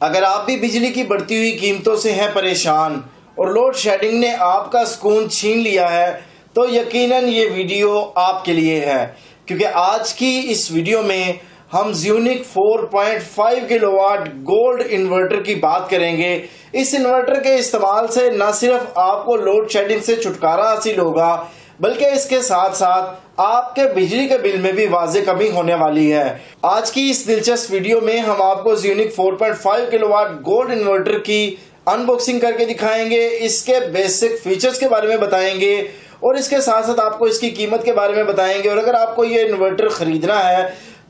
अगर आप भी बिजली की बढ़ती हुई कीमतों से हैं परेशान और लोड शेडिंग ने आपका सुकून छीन लिया है तो यकीनन ये वीडियो आपके लिए है, क्योंकि आज की इस वीडियो में हम ज़्यूनिक 4.5 किलोवाट गोल्ड इन्वर्टर की बात करेंगे। इस इन्वर्टर के इस्तेमाल से न सिर्फ आपको लोड शेडिंग से छुटकारा हासिल होगा बल्कि इसके साथ साथ आपके बिजली के बिल में भी वाज़ेह कमी होने वाली है। आज की इस दिलचस्प वीडियो में हम आपको ज़्यूनिक 4.5 किलोवाट गोल्ड इन्वर्टर की अनबॉक्सिंग करके दिखाएंगे, इसके बेसिक फीचर्स के बारे में बताएंगे और इसके साथ साथ आपको इसकी कीमत के बारे में बताएंगे। और अगर आपको ये इन्वर्टर खरीदना है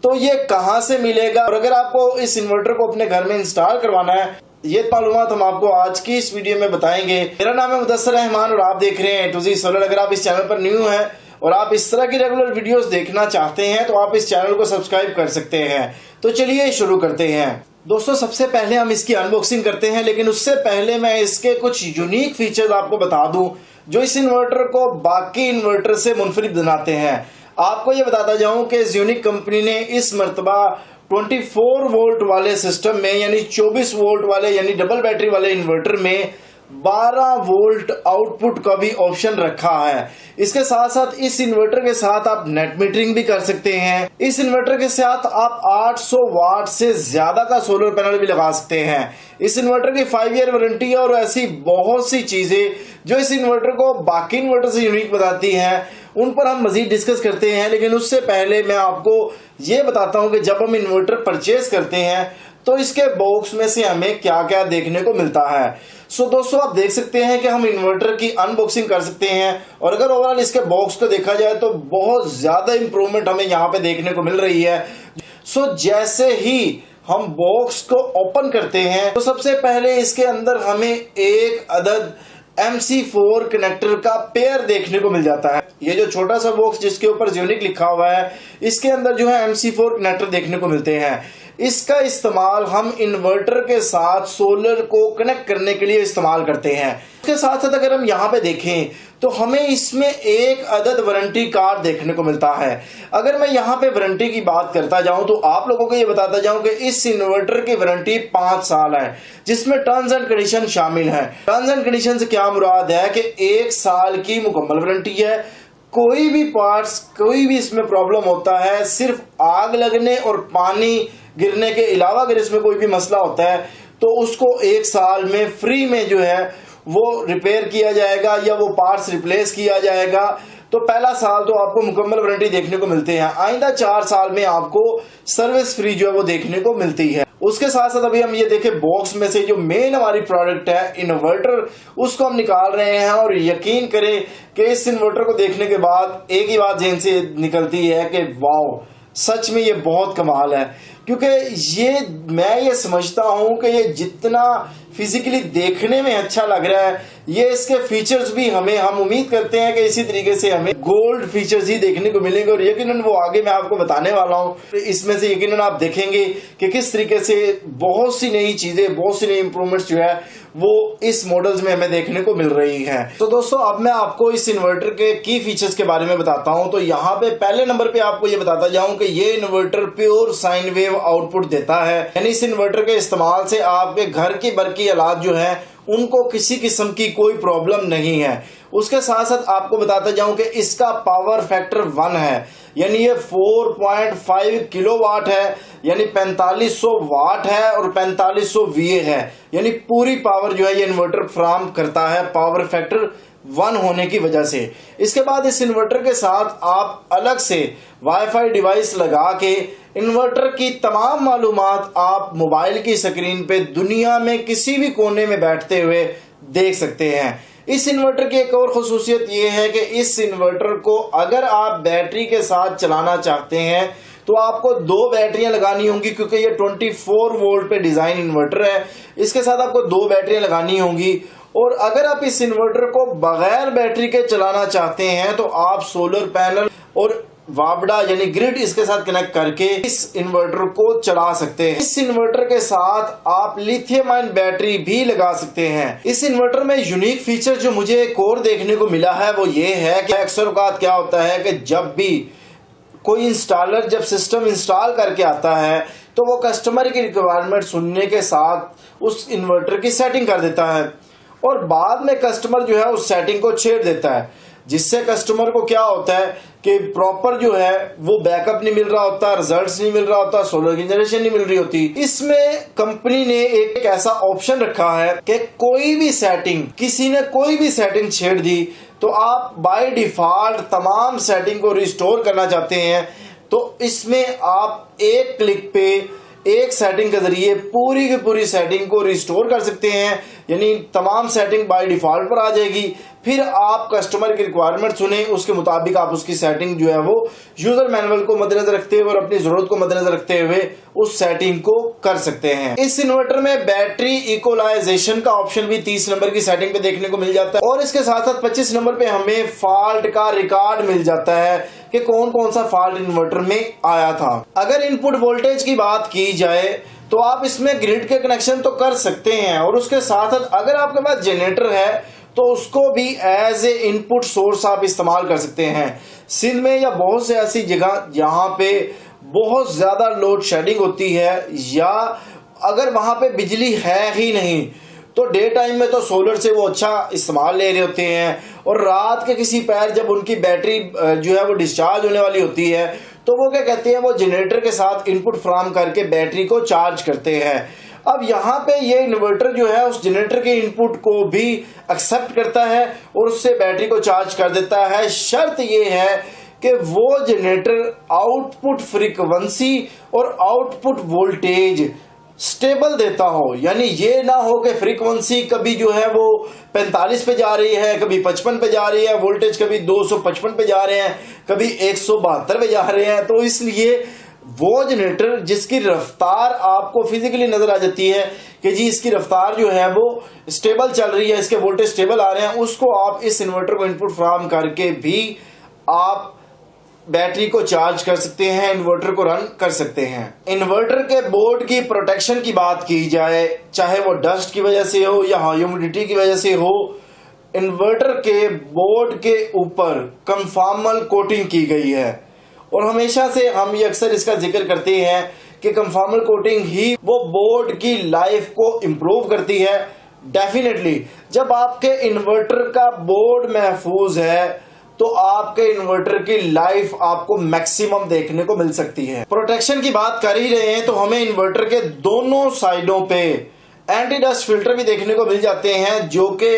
तो ये कहां से मिलेगा और अगर आपको इस इन्वर्टर को अपने घर में इंस्टॉल करवाना है, ये मालूमात हम आपको आज की इस वीडियो में बताएंगे। मेरा नाम है मुदस्सिर रहमान और आप देख रहे हैं A to Z सोलर। अगर आप इस चैनल पर न्यू हैं और आप इस तरह की रेगुलर वीडियोस देखना चाहते हैं तो आप इस चैनल को सब्सक्राइब कर सकते हैं। तो चलिए शुरू करते हैं। दोस्तों, सबसे पहले हम इसकी अनबॉक्सिंग करते हैं, लेकिन उससे पहले मैं इसके कुछ यूनिक फीचर्स आपको बता दूं जो इस इन्वर्टर को बाकी इन्वर्टर से मुनफरिद बनाते हैं। आपको ये बताता जाऊं कि ज़्यूनिक कंपनी ने इस मर्तबा 24 वोल्ट वाले सिस्टम में यानी 24 वोल्ट वाले यानी डबल बैटरी वाले इन्वर्टर में 12 वोल्ट आउटपुट का भी ऑप्शन रखा है। इसके साथ साथ इस इन्वर्टर के साथ आप नेट मीटरिंग भी कर सकते हैं। इस इन्वर्टर के साथ आप 800 वाट से ज्यादा का सोलर पैनल भी लगा सकते हैं। इस इन्वर्टर की 5 ईयर वारंटी है और ऐसी बहुत सी चीजें जो इस इन्वर्टर को बाकी इन्वर्टर से यूनिक बताती हैं उन पर हम मजीद डिस्कस करते हैं। लेकिन उससे पहले मैं आपको ये बताता हूं कि जब हम इन्वर्टर परचेज करते हैं तो इसके बॉक्स में से हमें क्या क्या देखने को मिलता है। दोस्तों, आप देख सकते हैं कि हम इन्वर्टर की अनबॉक्सिंग कर सकते हैं और अगर ओवरऑल इसके बॉक्स को देखा जाए तो बहुत ज्यादा इंप्रूवमेंट हमें यहाँ पे देखने को मिल रही है। जैसे ही हम बॉक्स को ओपन करते हैं तो सबसे पहले इसके अंदर हमें एक अदद MC4 कनेक्टर का पेयर देखने को मिल जाता है। ये जो छोटा सा बॉक्स जिसके ऊपर ज़्यूनिक लिखा हुआ है, इसके अंदर जो है MC4 कनेक्टर देखने को मिलते हैं। इसका इस्तेमाल हम इन्वर्टर के साथ सोलर को कनेक्ट करने के लिए इस्तेमाल करते हैं। इसके साथ साथ अगर हम यहाँ पे देखें तो हमें इसमें एक अदद वारंटी कार्ड देखने को मिलता है। अगर मैं यहाँ पे वारंटी की बात करता जाऊं तो आप लोगों को ये बताता जाऊं कि इस इन्वर्टर की वारंटी 5 साल है, जिसमें टर्म्स एंड कंडीशन शामिल है। टर्म्स एंड कंडीशन से क्या मुराद है कि 1 साल की मुकम्मल वारंटी है। कोई भी पार्ट्स, कोई भी इसमें प्रॉब्लम होता है, सिर्फ आग लगने और पानी गिरने के अलावा अगर इसमें कोई भी मसला होता है तो उसको 1 साल में फ्री में जो है वो रिपेयर किया जाएगा या वो पार्ट्स रिप्लेस किया जाएगा। तो पहला साल तो आपको मुकम्मल वारंटी देखने को मिलते हैं। आइंदा 4 साल में आपको सर्विस फ्री जो है वो देखने को मिलती है। उसके साथ साथ अभी हम ये देखें बॉक्स में से जो मेन हमारी प्रोडक्ट है इन्वर्टर, उसको हम निकाल रहे हैं और यकीन करें कि इस इन्वर्टर को देखने के बाद एक ही बात ज़हन से निकलती है कि वाओ, सच में ये बहुत कमाल है। क्योंकि मैं ये समझता हूं कि ये जितना फिजिकली देखने में अच्छा लग रहा है, ये इसके फीचर्स भी हम उम्मीद करते हैं कि इसी तरीके से हमें गोल्ड फीचर्स ही देखने को मिलेंगे और यकीनन वो आगे मैं आपको बताने वाला हूं। इसमें से यकीनन आप देखेंगे कि किस तरीके से बहुत सी नई चीजें, बहुत सी नई इंप्रूवमेंट्स जो है वो इस मॉडल्स में हमें देखने को मिल रही हैं। तो दोस्तों, अब मैं आपको इस इन्वर्टर के की फीचर्स के बारे में बताता हूं। तो यहाँ पे पहले नंबर पे आपको ये बताता जाऊं कि ये inverter pure sine wave output देता है, यानी इस इन्वर्टर के इस्तेमाल से आपके घर की बरकी हालात जो है उनको किसी किस्म की कोई प्रॉब्लम नहीं है। उसके साथ साथ आपको बताता जाऊं कि इसका पावर फैक्टर 1 है, यानी ये 4.5 किलोवाट है, यानी 4500 वाट है और 4500 VA है, यानी पूरी पावर जो है ये इन्वर्टर फ्राहम करता है पावर फैक्टर 1 होने की वजह से। इसके बाद इस इन्वर्टर के साथ आप अलग से वाईफाई डिवाइस लगा के इन्वर्टर की तमाम मालूमात आप मोबाइल की स्क्रीन पे दुनिया में किसी भी कोने में बैठते हुए देख सकते हैं। इस इन्वर्टर की एक और खुसूसियत ये है कि इस इन्वर्टर को अगर आप बैटरी के साथ चलाना चाहते हैं तो आपको 2 बैटरियां लगानी होंगी, क्योंकि ये 24 वोल्ट पे डिजाइन इन्वर्टर है। इसके साथ आपको 2 बैटरियां लगानी होंगी। और अगर आप इस इन्वर्टर को बगैर बैटरी के चलाना चाहते हैं तो आप सोलर पैनल और वाबडा यानी ग्रिड इसके साथ कनेक्ट करके इस इन्वर्टर को चला सकते हैं। इस इन्वर्टर के साथ आप लिथियम आयन बैटरी भी लगा सकते हैं। इस इन्वर्टर में यूनिक फीचर जो मुझे एक और देखने को मिला है वो ये है कि अक्सर औकात क्या होता है कि जब भी कोई इंस्टॉलर जब सिस्टम इंस्टॉल करके आता है तो वो कस्टमर की रिक्वायरमेंट सुनने के साथ उस इन्वर्टर की सेटिंग कर देता है और बाद में कस्टमर जो है उस सेटिंग को छेड़ देता है, जिससे कस्टमर को क्या होता है कि प्रॉपर जो है वो बैकअप नहीं मिल रहा होता, रिजल्ट्स नहीं मिल रहा होता, सोलर की जनरेशन नहीं मिल रही होती। इसमें कंपनी ने एक ऐसा ऑप्शन रखा है कि कोई भी सेटिंग, किसी ने कोई भी सेटिंग छेड़ दी तो आप बाय डिफॉल्ट तमाम सेटिंग को रिस्टोर करना चाहते हैं तो इसमें आप एक क्लिक पे एक सेटिंग के जरिए पूरी की पूरी सेटिंग को रिस्टोर कर सकते हैं, यानी तमाम सेटिंग बाय डिफॉल्ट पर आ जाएगी। फिर आप कस्टमर की रिक्वायरमेंट सुने, उसके मुताबिक आप उसकी सेटिंग जो है वो यूजर मैनुअल को मद्देनजर रखते हुए और अपनी जरूरत को मद्देनजर रखते हुए उस सेटिंग को कर सकते हैं। इस इन्वर्टर में बैटरी इक्वलाइजेशन का ऑप्शन भी 30 नंबर की सेटिंग पे देखने को मिल जाता है और इसके साथ साथ 25 नंबर पे हमें फॉल्ट का रिकॉर्ड मिल जाता है कि कौन कौन सा फॉल्ट इन्वर्टर में आया था। अगर इनपुट वोल्टेज की बात की जाए तो आप इसमें ग्रिड के कनेक्शन तो कर सकते हैं और उसके साथ साथ अगर आपके पास जनरेटर है तो उसको भी एज ए इनपुट सोर्स आप इस्तेमाल कर सकते हैं। सिंध में या बहुत से ऐसी जगह जहां पे बहुत ज्यादा लोड शेडिंग होती है या अगर वहां पे बिजली है ही नहीं तो डे टाइम में तो सोलर से वो अच्छा इस्तेमाल ले रहे होते हैं और रात के किसी पैर जब उनकी बैटरी जो है वो डिस्चार्ज होने वाली होती है तो वो क्या कहते हैं, वो जनरेटर के साथ इनपुट फ्राहम करके बैटरी को चार्ज करते हैं। अब यहाँ पे ये इन्वर्टर जो है उस जनरेटर के इनपुट को भी एक्सेप्ट करता है और उससे बैटरी को चार्ज कर देता है। शर्त ये है कि वो जनरेटर आउटपुट फ्रीक्वेंसी और आउटपुट वोल्टेज स्टेबल देता हो, यानी ये ना हो कि फ्रीक्वेंसी कभी जो है वो 45 पे जा रही है, कभी 55 पे जा रही है, वोल्टेज कभी 255 पे जा रहे हैं, कभी 172 पे जा रहे हैं। तो इसलिए वो जनरेटर जिसकी रफ्तार आपको फिजिकली नजर आ जाती है कि जी इसकी रफ्तार जो है वो स्टेबल चल रही है, इसके वोल्टेज स्टेबल आ रहे हैं, उसको आप इस इन्वर्टर को इनपुट फ्राहम करके भी आप बैटरी को चार्ज कर सकते हैं, इन्वर्टर को रन कर सकते हैं। इन्वर्टर के बोर्ड की प्रोटेक्शन की बात की जाए, चाहे वो डस्ट की वजह से हो या ह्यूमिडिटी की वजह से हो, इन्वर्टर के बोर्ड के ऊपर कंफॉर्मल कोटिंग की गई है और हमेशा से हम ये अक्सर इसका जिक्र करते हैं कि कंफॉर्मल कोटिंग ही वो बोर्ड की लाइफ को इम्प्रूव करती है। डेफिनेटली जब आपके इन्वर्टर का बोर्ड महफूज है तो आपके इन्वर्टर की लाइफ आपको मैक्सिमम देखने को मिल सकती है। प्रोटेक्शन की बात कर ही रहे हैं तो हमें इन्वर्टर के दोनों साइडों पे एंटी डस्ट फिल्टर भी देखने को मिल जाते हैं जो कि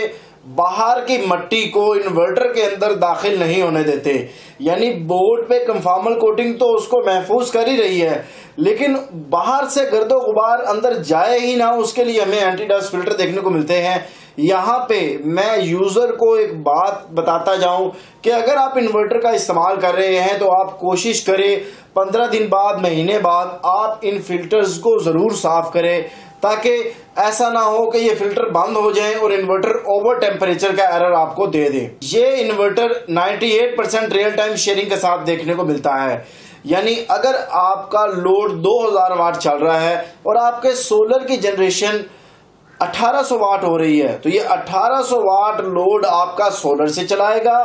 बाहर की मट्टी को इन्वर्टर के अंदर दाखिल नहीं होने देते, यानी बोर्ड पे कंफॉर्मल कोटिंग तो उसको महफूज कर ही रही है लेकिन बाहर से गर्दो गुबार अंदर जाए ही ना, उसके लिए हमें एंटी डस्ट फिल्टर देखने को मिलते हैं। यहाँ पे मैं यूजर को एक बात बताता जाऊं कि अगर आप इन्वर्टर का इस्तेमाल कर रहे हैं तो आप कोशिश करें 15 दिन बाद, महीने बाद आप इन फिल्टर्स को जरूर साफ करें ताकि ऐसा ना हो कि ये फिल्टर बंद हो जाए और इन्वर्टर ओवर टेम्परेचर का एरर आपको दे दे। ये इन्वर्टर 98% रियल टाइम शेयरिंग के साथ देखने को मिलता है, यानी अगर आपका लोड 2000 वाट चल रहा है और आपके सोलर की जनरेशन 1800 वाट हो रही है तो ये 1800 वाट लोड आपका सोलर से चलाएगा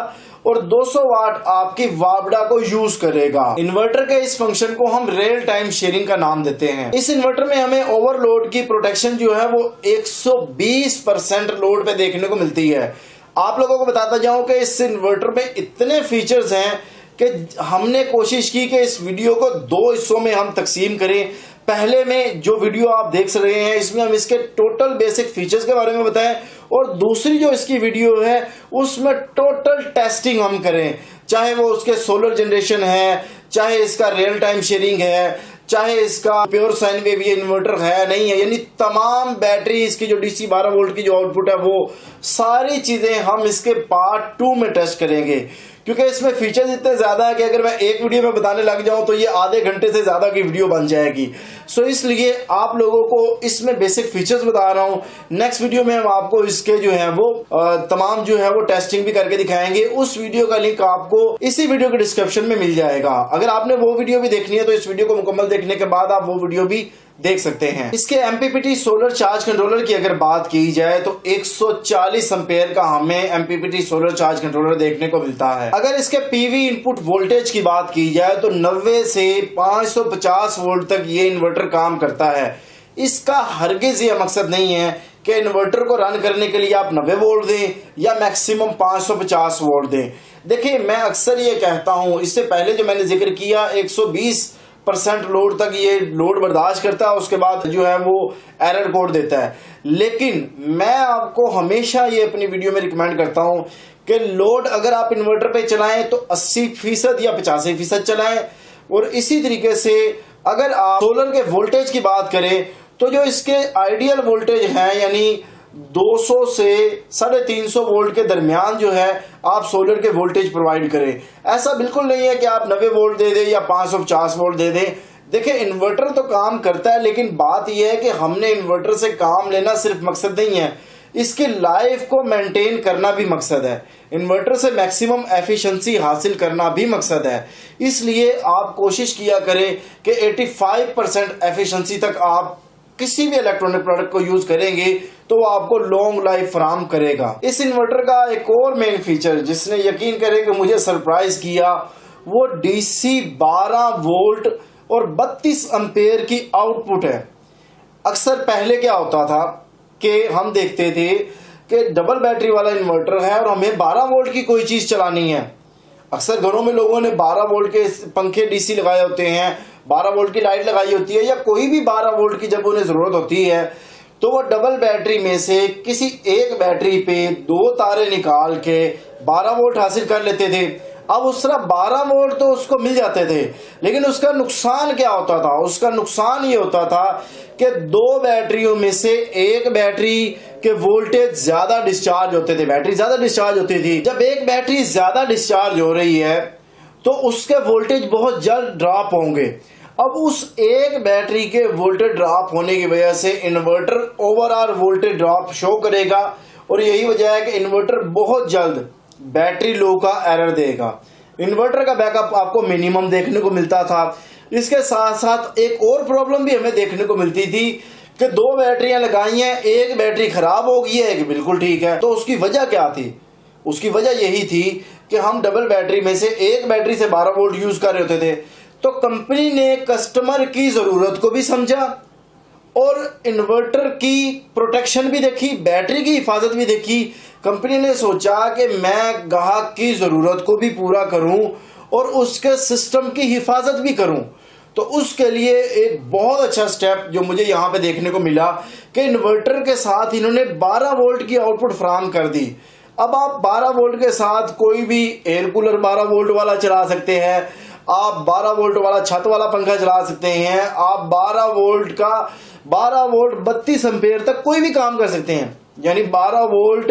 और 200 वाट आपकी वाबडा को यूज करेगा। इन्वर्टर के इस फंक्शन को हम रियल टाइम शेयरिंग का नाम देते हैं। इस इन्वर्टर में हमें ओवरलोड की प्रोटेक्शन जो है वो 120% लोड पे देखने को मिलती है। आप लोगों को बताता जाऊं कि इस इन्वर्टर में इतने फीचर्स हैं कि हमने कोशिश की कि इस वीडियो को 2 हिस्सों में हम तकसीम करें। पहले में जो वीडियो आप देख रहे हैं इसमें हम इसके टोटल बेसिक फीचर्स के बारे में बताएं और दूसरी जो इसकी वीडियो है उसमें टोटल टेस्टिंग हम करें, चाहे वो उसके सोलर जनरेशन है, चाहे इसका रियल टाइम शेयरिंग है, चाहे इसका प्योर साइन वेव ये इन्वर्टर है नहीं है, यानी तमाम बैटरी इसकी जो डीसी 12 वोल्ट की जो आउटपुट है वो सारी चीजें हम इसके पार्ट 2 में टेस्ट करेंगे क्योंकि इसमें फीचर्स इतने ज्यादा है कि अगर मैं एक वीडियो में बताने लग जाऊं तो ये आधे घंटे से ज्यादा की वीडियो बन जाएगी। सो इसलिए आप लोगों को इसमें बेसिक फीचर्स बता रहा हूं। नेक्स्ट वीडियो में हम आपको इसके जो है वो तमाम जो है वो टेस्टिंग भी करके दिखाएंगे। उस वीडियो का लिंक आपको इसी वीडियो के डिस्क्रिप्शन में मिल जाएगा। अगर आपने वो वीडियो भी देखनी है तो इस वीडियो को मुकम्मल देखने के बाद आप वो वीडियो भी देख सकते हैं। इसके MPPT सोलर चार्ज कंट्रोलर की अगर बात की जाए तो 140 एम्पेयर का हमें MPPT सोलर चार्ज कंट्रोलर देखने को मिलता है। अगर इसके PV इनपुट वोल्टेज की बात की जाए तो 90 से 550 वोल्ट तक ये इन्वर्टर काम करता है। इसका हरगिज ये मकसद नहीं है कि इन्वर्टर को रन करने के लिए आप 90 वोल्ट दें या मैक्सिमम 550 वोल्ट दें। देखिए, मैं अक्सर ये कहता हूं, इससे पहले जो मैंने जिक्र किया 120% लोड तक ये लोड बर्दाश्त करता है, उसके बाद जो है वो एरर कोड देता है। लेकिन मैं आपको हमेशा ये अपनी वीडियो में रिकमेंड करता हूं कि लोड अगर आप इन्वर्टर पे चलाएं तो 80% या 85% चलाएं। और इसी तरीके से अगर आप सोलर के वोल्टेज की बात करें तो जो इसके आइडियल वोल्टेज हैं यानी 200 से 350 वोल्ट के दरमियान जो है आप सोलर के वोल्टेज प्रोवाइड करें। ऐसा बिल्कुल नहीं है कि आप 90 वोल्ट दे दें या 550 वोल्ट दे दें। देखिए, इन्वर्टर तो काम करता है, लेकिन बात यह है कि हमने इन्वर्टर से काम लेना सिर्फ मकसद नहीं है, इसकी लाइफ को मेंटेन करना भी मकसद है। इन्वर्टर से मैक्सिमम एफिशिएंसी हासिल करना भी मकसद है। इसलिए आप कोशिश किया करें कि 85% एफिशिएंसी तक आप किसी भी इलेक्ट्रॉनिक प्रोडक्ट को यूज करेंगे तो वो आपको लॉन्ग लाइफ फराहम करेगा। इस इन्वर्टर का एक और मेन फीचर जिसने यकीन करें कि मुझे सरप्राइज किया, वो DC 12 वोल्ट और 32 एम्पेयर की आउटपुट है। अक्सर पहले क्या होता था कि हम देखते थे कि डबल बैटरी वाला इन्वर्टर है और हमें 12 वोल्ट की कोई चीज चलानी है। अक्सर घरों में लोगों ने 12 वोल्ट के पंखे DC लगाए होते हैं, 12 वोल्ट की लाइट लगाई होती है, या कोई भी 12 वोल्ट की जब उन्हें जरूरत होती है तो वो डबल बैटरी में से किसी एक बैटरी पे 2 तारे निकाल के 12 वोल्ट हासिल कर लेते थे। अब उस तरह 12 वोल्ट तो उसको मिल जाते थे, लेकिन उसका नुकसान क्या होता था? उसका नुकसान ये होता था कि 2 बैटरियों में से एक बैटरी के वोल्टेज ज्यादा डिस्चार्ज होते थे, बैटरी ज्यादा डिस्चार्ज होती थी। जब एक बैटरी ज्यादा डिस्चार्ज हो रही है तो उसके वोल्टेज बहुत जल्द ड्रॉप होंगे। अब उस एक बैटरी के वोल्टेज ड्रॉप होने की वजह से inverter overall voltage drop show करेगा और यही वजह है कि इन्वर्टर बहुत जल्द बैटरी लो का एरर देगा। इन्वर्टर का बैकअप आपको मिनिमम देखने को मिलता था। इसके साथ साथ एक और प्रॉब्लम भी हमें देखने को मिलती थी कि 2 बैटरियां लगाई हैं, एक बैटरी खराब हो गई है, एक बिल्कुल ठीक है। तो उसकी वजह क्या थी? उसकी वजह यही थी कि हम डबल बैटरी में से एक बैटरी से 12 वोल्ट यूज कर रहे होते थे। तो कंपनी ने कस्टमर की जरूरत को भी समझा और इन्वर्टर की प्रोटेक्शन भी देखी, बैटरी की हिफाजत भी देखी। कंपनी ने सोचा कि मैं ग्राहक की जरूरत को भी पूरा करूं और उसके सिस्टम की हिफाजत भी करूं। तो उसके लिए एक बहुत अच्छा स्टेप जो मुझे यहां पे देखने को मिला कि इन्वर्टर के साथ इन्होंने 12 वोल्ट की आउटपुट फराहम कर दी। अब आप 12 वोल्ट के साथ कोई भी एयर कूलर 12 वोल्ट वाला चला सकते हैं, आप 12 वोल्ट वाला छत वाला पंखा चला सकते हैं, आप 12 वोल्ट 32 एम्पेयर तक कोई भी काम कर सकते हैं। यानी 12 वोल्ट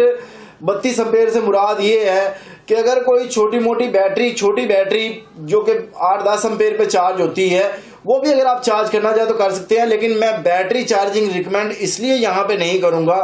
32 एम्पेयर से मुराद ये है कि अगर कोई छोटी बैटरी जो कि 8-10 एम्पेयर पे चार्ज होती है वो भी अगर आप चार्ज करना चाहे तो कर सकते हैं। लेकिन मैं बैटरी चार्जिंग रिकमेंड इसलिए यहाँ पे नहीं करूँगा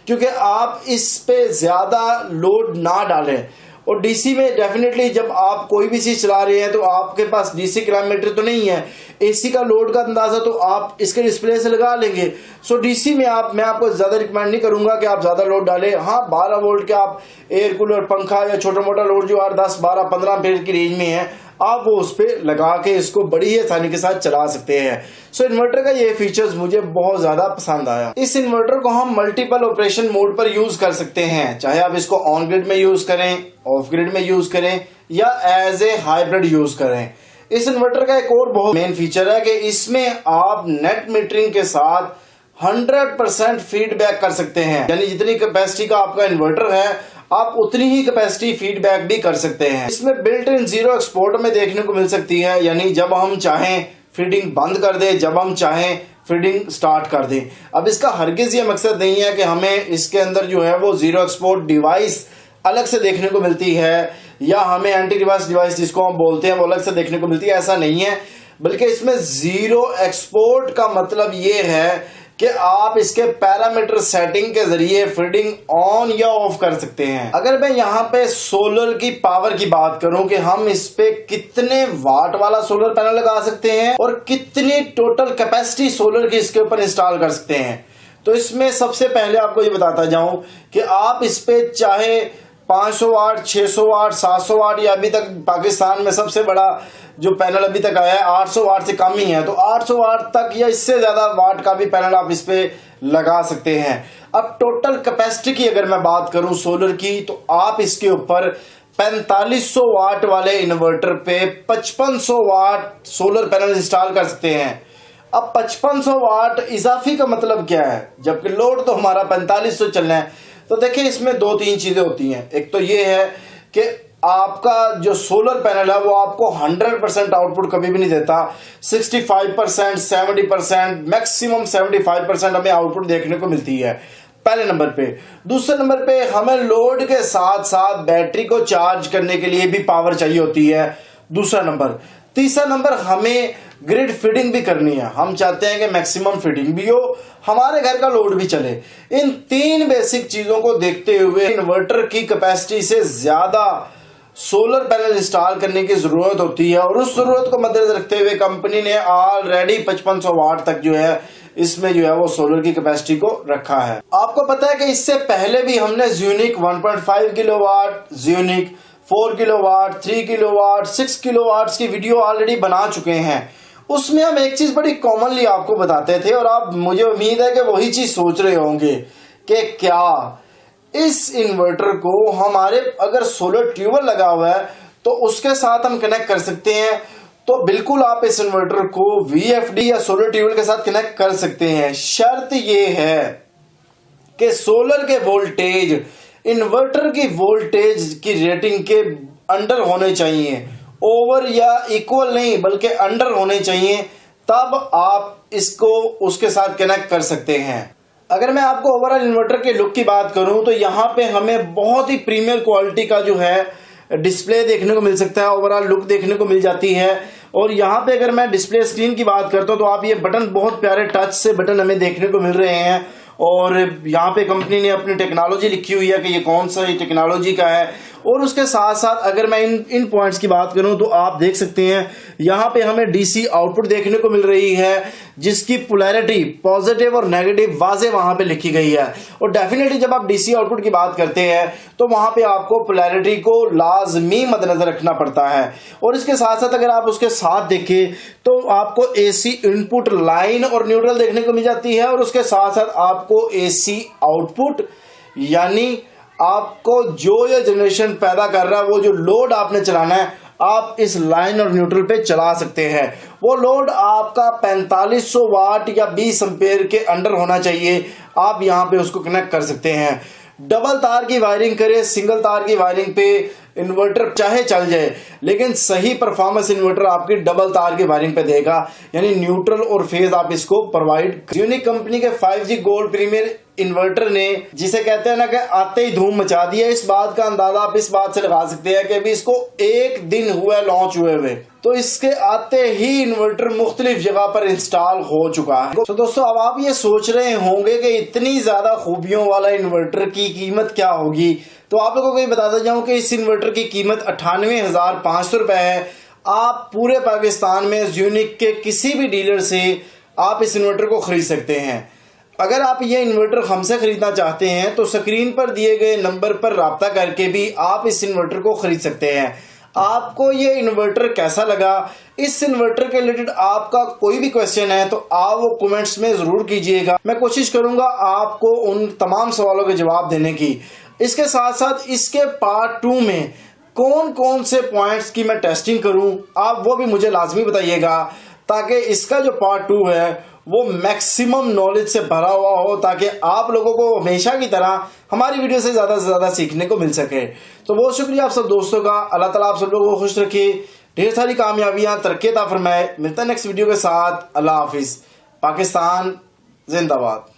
क्योंकि आप इस पे ज़्यादा लोड ना डालें। और DC में डेफिनेटली जब आप कोई भी चीज चला रहे हैं तो आपके पास DC किलोमीटर तो नहीं है, AC का लोड का अंदाजा तो आप इसके डिस्प्ले से लगा लेंगे। सो DC में मैं आपको ज्यादा रिकमेंड नहीं करूंगा कि आप ज्यादा लोड डालें। हाँ, 12 वोल्ट के आप एयर कूलर पंखा या छोटा मोटा लोड जो 8, 10, 12, 15 एम्पीयर की रेंज में है आप वो उस पर लगा के इसको बड़ी ही आसानी के साथ चला सकते हैं। सो इन्वर्टर का ये फीचर्स मुझे बहुत ज्यादा पसंद आया। इस इन्वर्टर को हम मल्टीपल ऑपरेशन मोड पर यूज कर सकते हैं, चाहे आप इसको ऑन ग्रिड में यूज करें, ऑफ ग्रिड में यूज करें या एज ए हाइब्रिड यूज करें। इस इन्वर्टर का एक और बहुत मेन फीचर है कि इसमें आप नेट मीटरिंग के साथ 100% फीडबैक कर सकते हैं। यानी जितनी कैपेसिटी का आपका इन्वर्टर है आप उतनी ही कैपेसिटी फीडबैक भी कर सकते हैं। इसमें बिल्ट इन जीरो एक्सपोर्ट में देखने को मिल सकती है, यानी जब हम चाहें फीडिंग बंद कर दें, जब हम चाहें फीडिंग स्टार्ट कर दें। अब इसका हरगिज ये मकसद नहीं है कि हमें इसके अंदर जो है वो जीरो एक्सपोर्ट डिवाइस अलग से देखने को मिलती है या हमें एंटी रिवर्स डिवाइस जिसको हम बोलते हैं वो अलग से देखने को मिलती है, ऐसा नहीं है। बल्कि इसमें जीरो एक्सपोर्ट का मतलब ये है कि आप इसके पैरामीटर सेटिंग के जरिए फीडिंग ऑन या ऑफ कर सकते हैं। अगर मैं यहाँ पे सोलर की पावर की बात करूं कि हम इस पे कितने वाट वाला सोलर पैनल लगा सकते हैं और कितनी टोटल कैपेसिटी सोलर की इसके ऊपर इंस्टॉल कर सकते हैं, तो इसमें सबसे पहले आपको ये बताता जाऊं कि आप इस पे चाहे 500 वाट, 600 वाट, 700 वाट या अभी तक पाकिस्तान में सबसे बड़ा जो पैनल अभी तक आया है 800 वाट से कम ही है, तो 800 वाट तक या इससे ज्यादा वाट का भी पैनल आप इस पे लगा सकते हैं। अब टोटल कैपेसिटी की अगर मैं बात करूं सोलर की, तो आप इसके ऊपर 4500 वाट वाले इन्वर्टर पे 5500 वाट सोलर पैनल इंस्टॉल कर सकते हैं। अब 5500 वाट इजाफी का मतलब क्या है, जबकि लोड तो हमारा 4500 चलना है। तो देखिए इसमें 2-3 चीजें होती हैं। एक तो ये है कि आपका जो सोलर पैनल है वो आपको 100% आउटपुट कभी भी नहीं देता। 65%, 70%, मैक्सिमम 75% हमें आउटपुट देखने को मिलती है, पहले नंबर पे। दूसरे नंबर पे हमें लोड के साथ साथ बैटरी को चार्ज करने के लिए भी पावर चाहिए होती है, दूसरा नंबर। तीसरा नंबर, हमें ग्रिड फीडिंग भी करनी है। हम चाहते हैं कि मैक्सिमम फीडिंग भी हो, हमारे घर का लोड भी चले। इन 3 बेसिक चीजों को देखते हुए इन्वर्टर की कैपेसिटी से ज्यादा सोलर पैनल इंस्टॉल करने की जरूरत होती है, और उस जरूरत को मद्देनजर रखते हुए कंपनी ने ऑलरेडी 5500 वाट तक जो है इसमें जो है वो सोलर की कैपेसिटी को रखा है। आपको पता है कि इससे पहले भी हमने ज़्यूनिक 1.5 किलोवाट, ज़्यूनिक 4 किलोवाट, 3 किलोवाट, 6 किलोवाट की वीडियो ऑलरेडी बना चुके हैं। उसमें हम एक चीज बड़ी कॉमनली आपको बताते थे, और आप, मुझे उम्मीद है कि वही चीज सोच रहे होंगे कि क्या इस इन्वर्टर को हमारे अगर सोलर ट्यूबवेल लगा हुआ है तो उसके साथ हम कनेक्ट कर सकते हैं। तो बिल्कुल आप इस इन्वर्टर को VFD या सोलर ट्यूबवेल के साथ कनेक्ट कर सकते हैं। शर्त ये है कि सोलर के वोल्टेज इन्वर्टर की वोल्टेज की रेटिंग के अंडर होने चाहिए, ओवर या इक्वल नहीं बल्कि अंडर होने चाहिए, तब आप इसको उसके साथ कनेक्ट कर सकते हैं। अगर मैं आपको ओवरऑल इन्वर्टर के लुक की बात करूं तो यहाँ पे हमें बहुत ही प्रीमियर क्वालिटी का जो है डिस्प्ले देखने को मिल सकता है, ओवरऑल लुक देखने को मिल जाती है। और यहाँ पे अगर मैं डिस्प्ले स्क्रीन की बात करता हूँ तो आप ये बटन, बहुत प्यारे टच से बटन हमें देखने को मिल रहे हैं, और यहाँ पे कंपनी ने अपनी टेक्नोलॉजी लिखी हुई है कि ये कौन सा टेक्नोलॉजी का है। और उसके साथ साथ अगर मैं इन पॉइंट्स की बात करूं तो आप देख सकते हैं यहाँ पे हमें DC आउटपुट देखने को मिल रही है, जिसकी पोलैरिटी पॉजिटिव और नेगेटिव वाजे वहां पे लिखी गई है। और डेफिनेटली जब आप DC आउटपुट की बात करते हैं तो वहां पे आपको पोलैरिटी को लाजमी मद्देनजर रखना पड़ता है। और इसके साथ साथ अगर आप उसके साथ देखें तो आपको AC इनपुट लाइन और न्यूट्रल देखने को मिल जाती है, और उसके साथ साथ आपको AC आउटपुट, यानी आपको जो ये जनरेशन पैदा कर रहा है, वो जो लोड आपने चलाना है, आप इस लाइन और न्यूट्रल पे चला सकते हैं। वो लोड आपका 4500 वाट या 20 एम्पेयर के अंडर होना चाहिए, आप यहां पे उसको कनेक्ट कर सकते हैं। डबल तार की वायरिंग करें, सिंगल तार की वायरिंग पे इन्वर्टर चाहे चल जाए, लेकिन सही परफॉर्मेंस इन्वर्टर आपकी डबल तार की वायरिंग पे देगा, यानी न्यूट्रल और फेज आप इसको प्रोवाइड। यूनिक कंपनी के 5G गोल्ड प्रीमियर इन्वर्टर ने, जिसे कहते हैं ना कि आते ही धूम मचा दिया, इस बात का अंदाजा आप इस बात से लगा सकते हैं कि अभी इसको 1 दिन हुआ लॉन्च हुए, तो इसके आते ही इन्वर्टर मुख्तलिफ जगह पर इंस्टॉल हो चुका है। तो दोस्तों, अब आप ये सोच रहे होंगे कि इतनी ज्यादा खूबियों वाला इन्वर्टर की कीमत क्या होगी, तो आप लोगों को ये बताता जाऊं कि इस इन्वर्टर की कीमत 98,500 रुपए है। आप पूरे पाकिस्तान में यूनिक के किसी भी डीलर से आप इस इन्वर्टर को खरीद सकते हैं। अगर आप ये इन्वर्टर हमसे खरीदना चाहते हैं तो स्क्रीन पर दिए गए नंबर पर राब्ता करके भी आप इस इन्वर्टर को खरीद सकते हैं। आपको ये इन्वर्टर कैसा लगा, इस इन्वर्टर के रिलेटेड आपका कोई भी क्वेश्चन है तो आप वो कमेंट्स में जरूर कीजिएगा। मैं कोशिश करूंगा आपको उन तमाम सवालों के जवाब देने की। इसके साथ साथ इसके पार्ट 2 में कौन कौन से पॉइंट्स की मैं टेस्टिंग करूं, आप वो भी मुझे लाजमी बताइएगा, ताकि इसका जो पार्ट 2 है वो मैक्सिमम नॉलेज से भरा हुआ हो, ताकि आप लोगों को हमेशा की तरह हमारी वीडियो से ज्यादा सीखने को मिल सके। तो बहुत शुक्रिया आप सब दोस्तों का। अल्लाह ताला आप सब लोगों को खुश रखे, ढेर सारी कामयाबियां, तरक्की अता फरमाए। मिलता है नेक्स्ट वीडियो के साथ। अल्लाह हाफिज। पाकिस्तान जिंदाबाद।